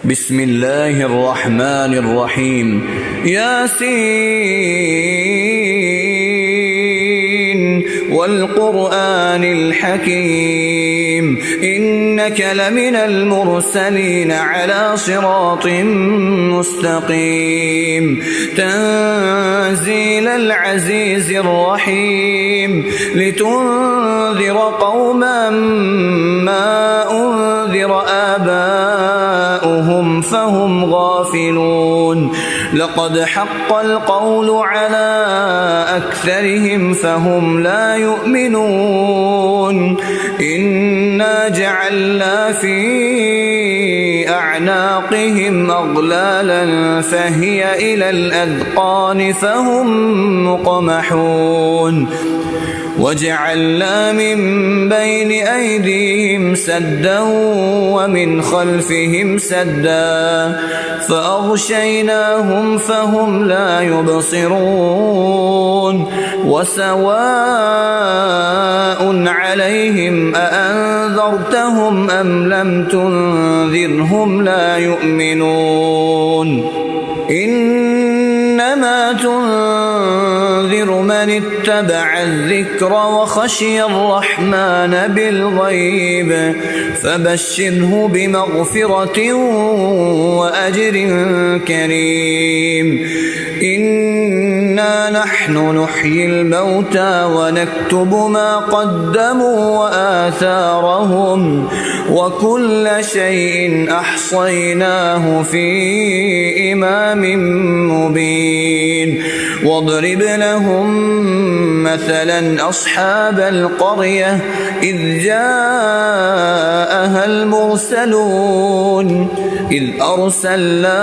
بسم الله الرحمن الرحيم. ياسين والقرآن الحكيم إنك لمن المرسلين على صراط مستقيم تنزيل العزيز الرحيم لتنذر قوما ما أنذر آباؤهم فهم غافلون لقد حق القول على أكثرهم فهم لا يؤمنون إنا جعلنا في أعناقهم أغلالا فهي إلى الأذقان فهم مقمحون وجعلنا من بين أيديهم سدا ومن خلفهم سدا فأغشيناهم فهم لا يبصرون وسواء عليهم أأنذرتهم أم لم تنذرهم لا يؤمنون إنما تنذر من اتبع الذكر وخشي الرحمن بالغيب فبشره بمغفرة وأجر كريم إنا نحن نحيي الموتى ونكتب ما قدموا وآثارهم وكل شيء أحصيناه في إمام مبين واضرب لهم مثلا أصحاب القرية إذ جاءها المرسلون إذ أرسلنا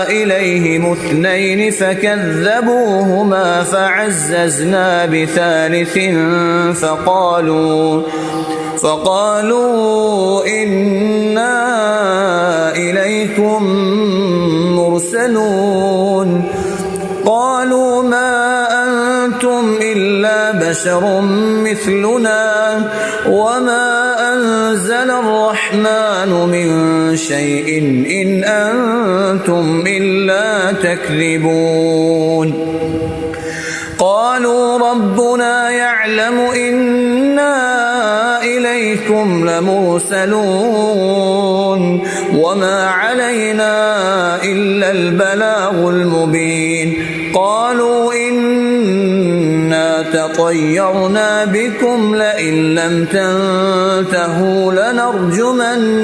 إليهم اثنين فكذبوهما فعززنا بثالث فقالوا إنا إليكم مرسلون قالوا ما أنتم إلا بشر مثلنا وما أنزل الرحمن من شيء إن أنتم إلا تكذبون قالوا ربنا يعلم إنا إليكم لمرسلون وما علينا إلا البلاغ المبين قالوا إنا تطيرنا بكم لئن لم تنتهوا لنرجمنكم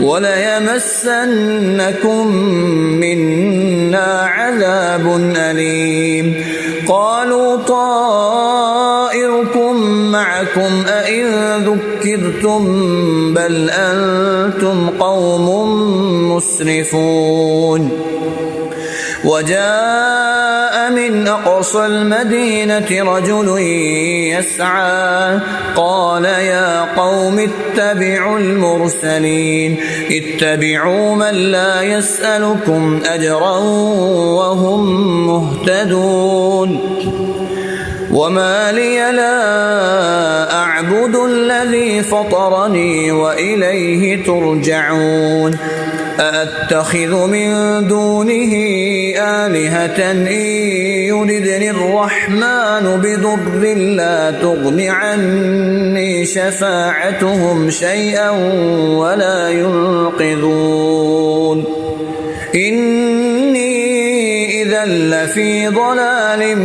وليمسنكم منا عذاب أليم قالوا طائركم معكم أئن ذكرتم بل أنتم قوم مسرفون وجاء من أقصى المدينة رجل يسعى قال يا قوم اتبعوا المرسلين اتبعوا من لا يسألكم أجرا وهم مهتدون وما لي لا أعبد الذي فطرني وإليه ترجعون أأتخذ من دونه آلهة إن يردني الرحمن بضر لا تغن عني شفاعتهم شيئا ولا ينقذون إني إذا لفي ضلال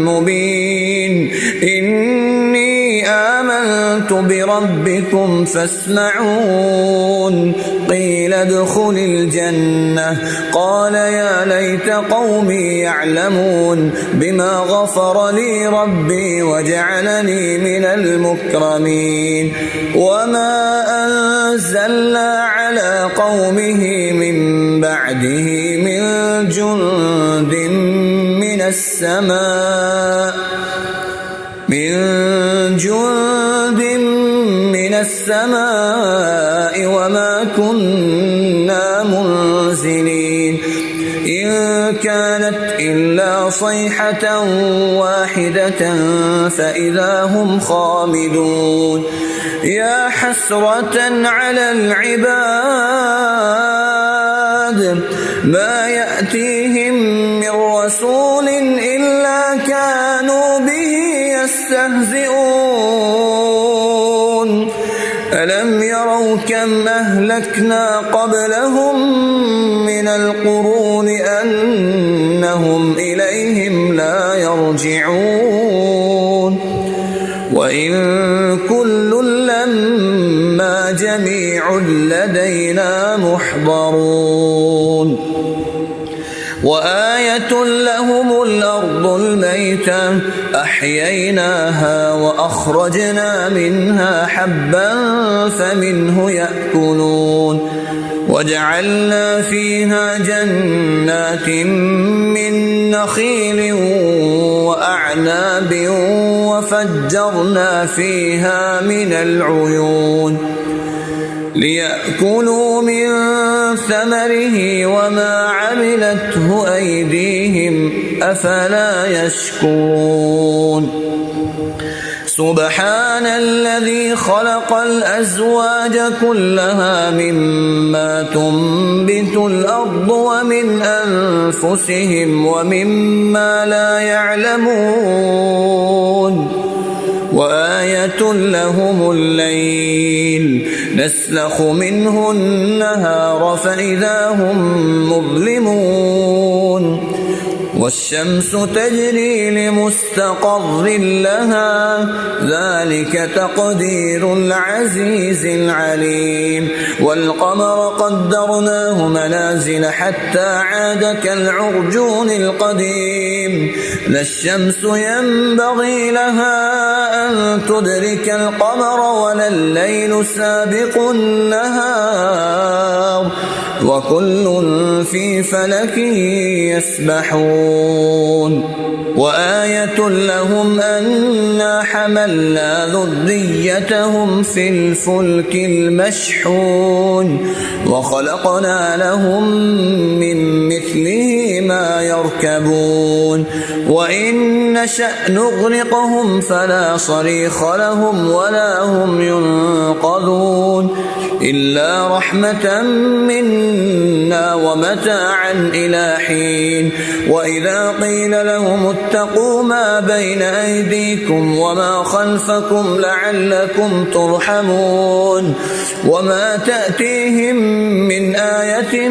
مبين إني آمنت بربكم فاسمعون قيل ادخل الجنة قال يا ليت قومي يعلمون بما غفر لي ربي وجعلني من المكرمين وما أنزلنا على قومه من بعده من جند من السماء وما كنا منزلين إن كانت إلا صيحة واحدة فإذا هم خامدون يا حسرة على العباد ما يأتيهم من رسول إلا كانوا به يستهزئون ألم يروا كم أهلكنا قبلهم من القرون أنهم إليهم لا يرجعون وإن كل لما جميع لدينا محضرون وآية لهم الأرض الميتة أحييناها وأخرجنا منها حبا فمنه يأكلون وجعلنا فيها جنات من نخيل وأعناب وفجرنا فيها من العيون ليأكلوا من ثمره وما عملته أيديهم أفلا يشكرون سبحان الذي خلق الأزواج كلها مما تنبت الأرض ومن أنفسهم ومما لا يعلمون وآية لهم الليل نسلخ منه النهار فإذا هم مظلمون والشمس تجري لمستقر لها ذلك تقدير العزيز العليم والقمر قدرناه منازل حتى عاد كالعرجون القديم لا الشمس ينبغي لها أن تدرك القمر ولا الليل سابق النهار وكل في فلك يسبحون وآية لهم أنا حملنا ذريتهم في الفلك المشحون وخلقنا لهم من مثله ما يركبون وإن نشأ نغرقهم فلا صريخ لهم ولا هم ينقذون إلا رحمة منا ومتاعا إلى حين وإذا قيل لهم اتقوا ما بين أيديكم وما خلفكم لعلكم ترحمون وما تأتيهم من آية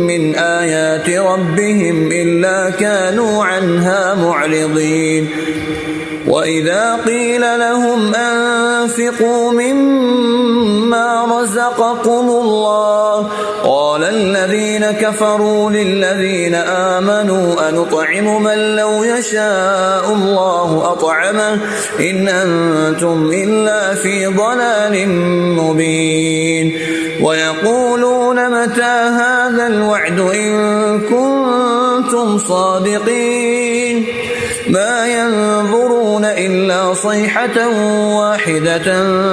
من آيات ربهم إلا كانوا عنها معرضين وإذا قيل لهم أنفقوا مما رزقكم الله قال الذين كفروا للذين آمنوا أنطعم من لو يشاء الله أطعمه إن أنتم إلا في ضلال مبين ويقولون متى هذا الوعد إن كنتم صادقين ما ينظرون إلا صيحة واحدة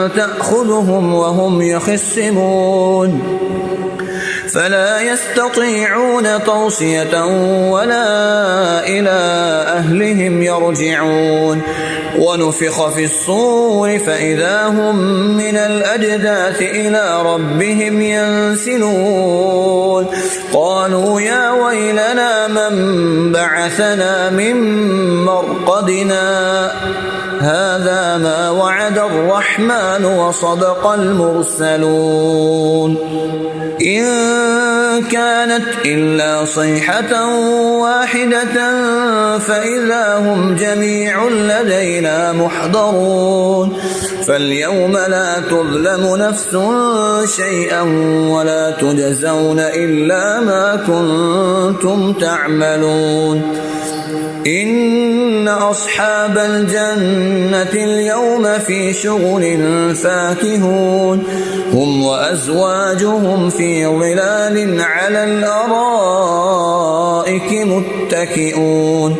تأخذهم وهم يخصمون فلا يستطيعون توصية ولا إلى أهلهم يرجعون ونفخ في الصور فإذا هم من الأجداث إلى ربهم ينسلون قالوا يا ويلنا من بعثنا من مرقدنا هذا ما وعد الرحمن وصدق المرسلون إن كانت إلا صيحة واحدة فإذا هم جميع لدينا محضرون فاليوم لا تظلم نفس شيئا ولا تجزون إلا ما كنتم تعملون إن أصحاب الجنة اليوم في شغل فاكهون هم وأزواجهم في ظلال على الأرائك متكئون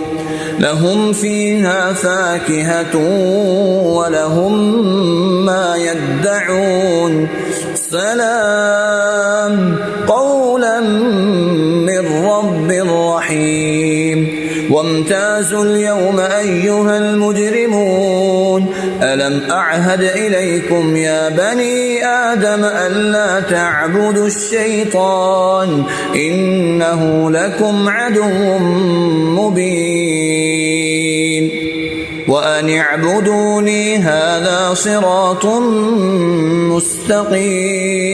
لهم فيها فاكهة ولهم ما يدعون سلام قولا من رب رحيم وامتازوا اليوم أيها المجرمون ألم أعهد إليكم يا بني آدم ألا تعبدوا الشيطان إنه لكم عدو مبين وأن اعبدوني هذا صراط مستقيم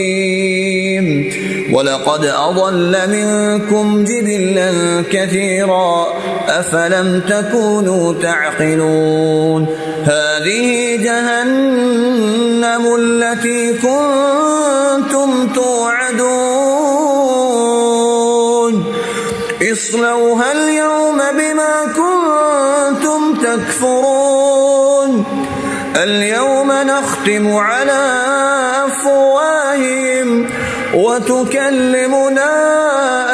ولقد أضل منكم جبلا كثيرا أفلم تكونوا تعقلون هذه جهنم التي كنتم توعدون اصلوها اليوم بما كنتم تكفرون اليوم نختم على أفواههم وتكلمنا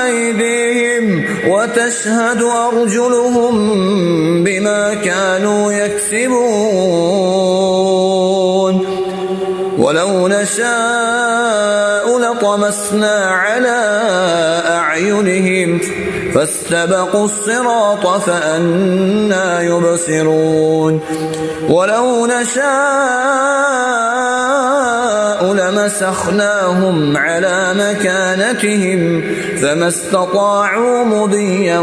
أيديهم وتشهد أرجلهم بما كانوا يكسبون ولو نشاء لطمسنا على أعينهم فاستبقوا الصراط فأنى يبصرون ولو نشاء لمسخناهم على مكانتهم فما استطاعوا مضيا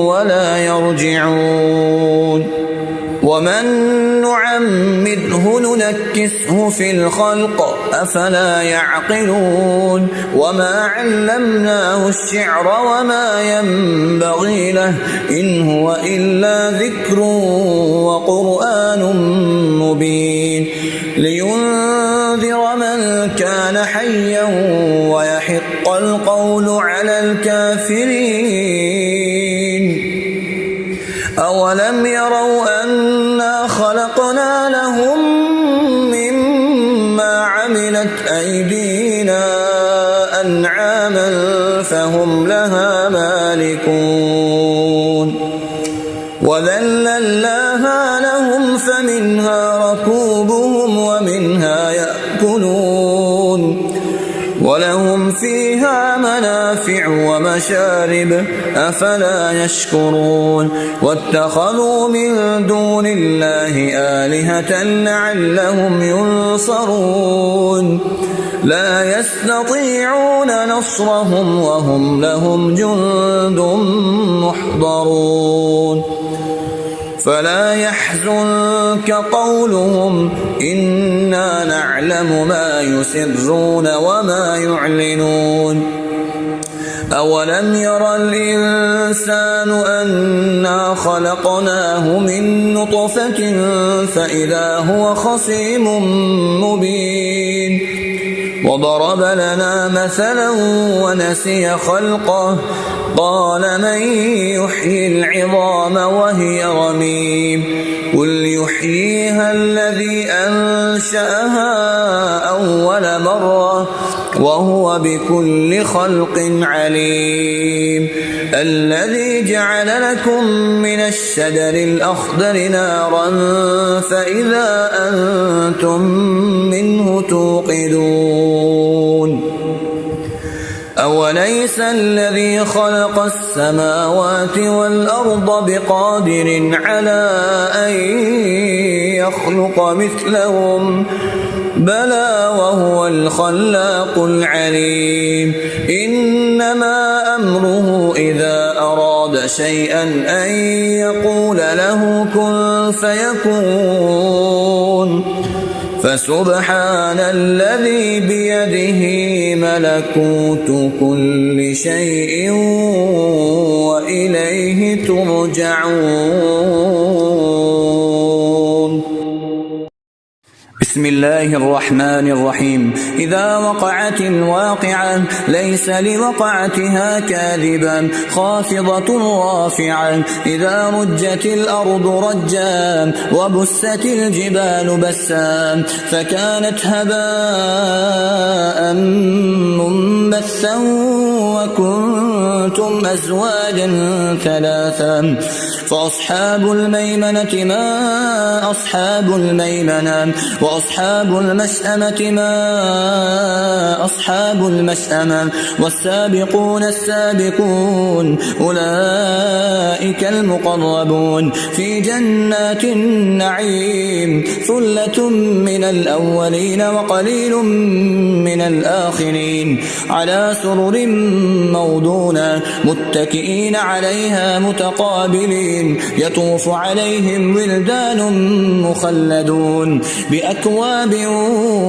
ولا يرجعون ومن نعمره ننكسه في الخلق أفلا يعقلون وما علمناه الشعر وما ينبغي له إن هو إلا ذكر وقرآن مبين لينذر من كان حيا ويحق القول على الكافرين أولم يروا أنا خلقنا لهم مما عملت أيدينا أنعاما فهم لها مالكون وذللناها لهم فمنها ركوبهم ومنها يأكلون ولهم فيها منافع ومشارب أفلا يشكرون واتخذوا من دون الله آلهة لعلهم ينصرون لا يستطيعون نصرهم وهم لهم جند محضرون فلا يحزنك قولهم إنا نعلم ما يسرون وما يعلنون أولم ير الإنسان أنا خلقناه من نطفة فإذا هو خصيم مبين وضرب لنا مثلا ونسي خلقه قال من يحيي العظام وهي رميم قل يحييها الذي أنشأها أول مرة وهو بكل خلق عليم الذي جعل لكم من الشجر الأخضر نارا فإذا أنتم منه توقدون أوليس الذي خلق السماوات والأرض بقادر على أن يخلق مثلهم بلى وهو الخلاق العليم إنما أمره إذا أراد شيئا أن يقول له كن فيكون فسبحان الذي بيده ملكوت كل شيء وإليه ترجعون بسم الله الرحمن الرحيم إذا وقعت الواقعة ليس لوقعتها كاذبا خافضة رافعة إذا رجت الأرض رجا وبست الجبال بسا فكانت هباء منبثا وكنتم أزواجا ثلاثا فأصحاب الميمنة ما أصحاب الميمنة وأصحاب المشأمة ما أصحاب المشأمة والسابقون السابقون أولئك المقربون في جنات النعيم ثلة من الأولين وقليل من الآخرين على سرر موضونة متكئين عليها متقابلين يطوف عليهم ولدان مخلدون بأكواب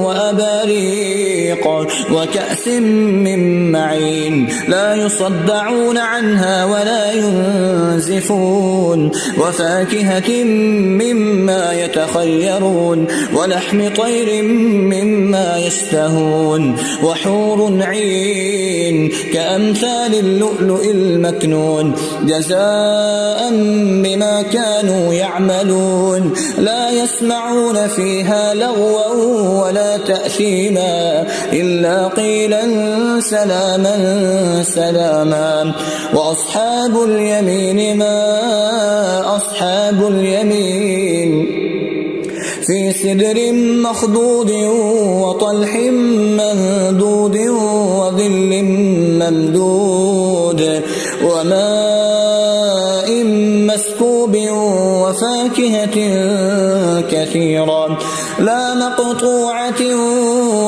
وأباريق وكأس من معين لا يصدعون عنها ولا ينزفون وفاكهة مما يتخيرون ولحم طير مما يشتهون وحور عين كأمثال اللؤلؤ المكنون جزاء بما كانوا يعملون لا يسمعون فيها لغوا ولا تأثيما إلا قيلا سلاما سلاما وأصحاب اليمين ما أصحاب اليمين في سدر مخضود وطلح منضود وظل ممدود وماء مسكوب وفاكهة كثيرة لا مقطوعة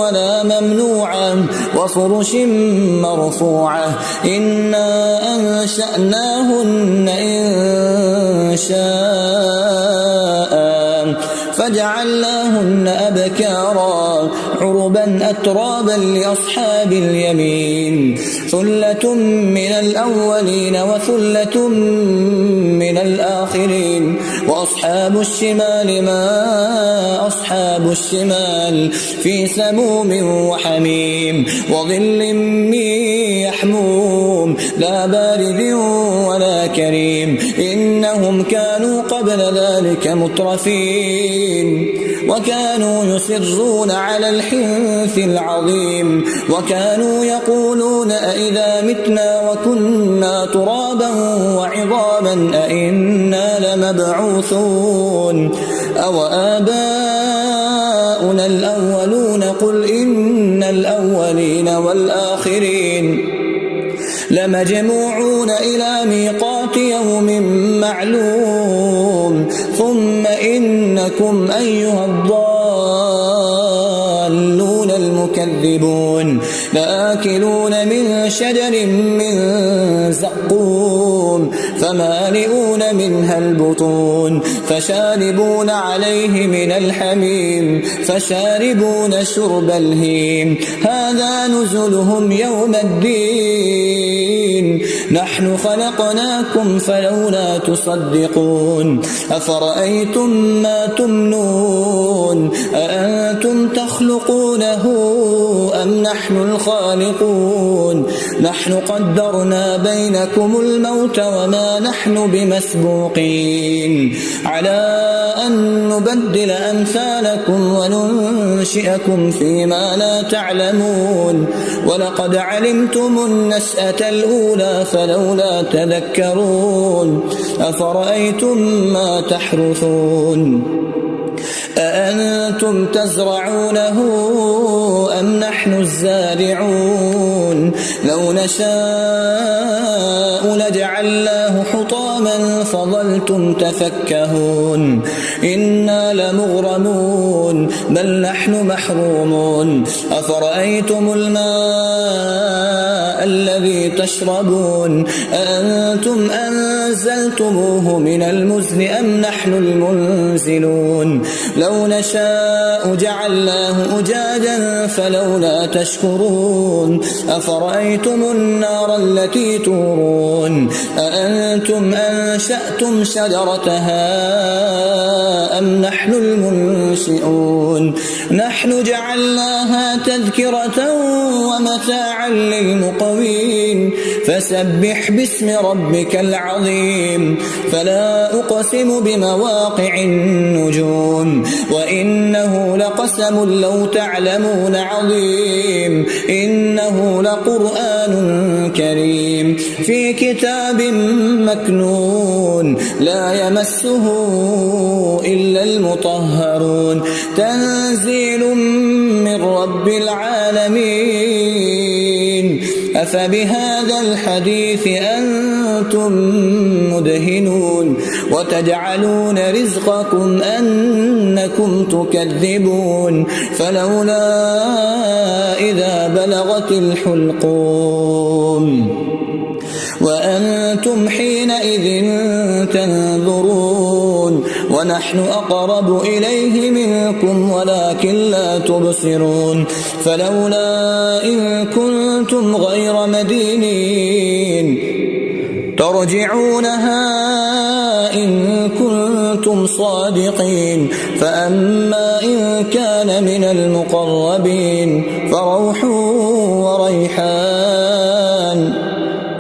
ولا ممنوعة وفرش مرفوعة إنا أنشأناهن إن شاء فجعلناهن أبكارا عربا أترابا لأصحاب اليمين ثلة من الأولين وثلة من الآخرين وأصحاب الشمال ما أصحاب الشمال في سموم وحميم وظل من يحموم لا بارد ولا كريم إنهم كانوا قبل ذلك مترفين وكانوا يصرون على الحنث العظيم وكانوا يقولون أئذا متنا وكنا ترابا وعظاما أئنا لمبعوثون أو آباؤنا الأولون قل إن الأولين والآخرين لمجموعون إلى ميقات يوم معلوم ثم إنكم أيها الضالون المكذبون لآكلون من شجر من زقوم فمالئون منها البطون فشاربون عليه من الحميم فشاربون شرب الهيم هذا نزلهم يوم الدين نحن خلقناكم فلولا تصدقون أفرأيتم ما تمنون أأنتم تخلقونه أم نحن الخالقون نحن قدرنا بينكم الموت وما نحن بمسبوقين على أن نبدل أمثالكم وننشئكم فيما لا تعلمون ولقد علمتم النشأة الأولى فلولا تذكرون أفرأيتم ما تحرثون أأنتم تزرعونه أم نحن الزارعون لو نشاء لجعلناه حطاما فظلتم تفكهون إنا لمغرمون بل نحن محرومون أفرأيتم الماء الذي تشربون أأنتم أنزلتموه من المزن أم نحن المنزلون لو نشاء جعلناه أجاجا فلولا تشكرون أفرأيتم النار التي تورون أأنتم أنشأتم شجرتها أم نحن المنشئون نحن جعلناها تذكرة ومتاعا للمقوين فسبح باسم ربك العظيم فلا أقسم بمواقع النجوم وإنه لقسم لو تعلمون عظيم إنه لقرآن كريم في كتاب مكنون لا يمسه إلا المطهرون تنزيل من رب العالمين أفبهذا الحديث أنتم مدهنون وتجعلون رزقكم أنكم تكذبون فلولا إذا بلغت الحلقوم وأنتم حينئذ تنظرون ونحن أقرب إليه منكم ولكن لا تبصرون فلولا إن كنتم غير مدينين ترجعونها إن كنتم صادقين فأما إن كان من المقربين فروح وريحان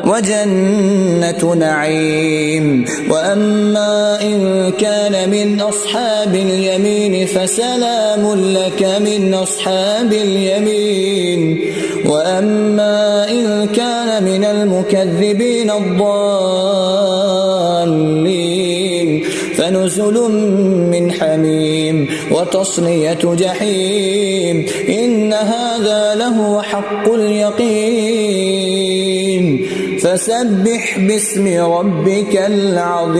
وجنة نعيم وأما إن كان من أصحاب اليمين فسلام لك من أصحاب اليمين وأما إن كان من المكذبين الضالين فنزل من حميم وتصلية جحيم إن هذا لهو حق اليقين فسبح باسم ربك العظيم.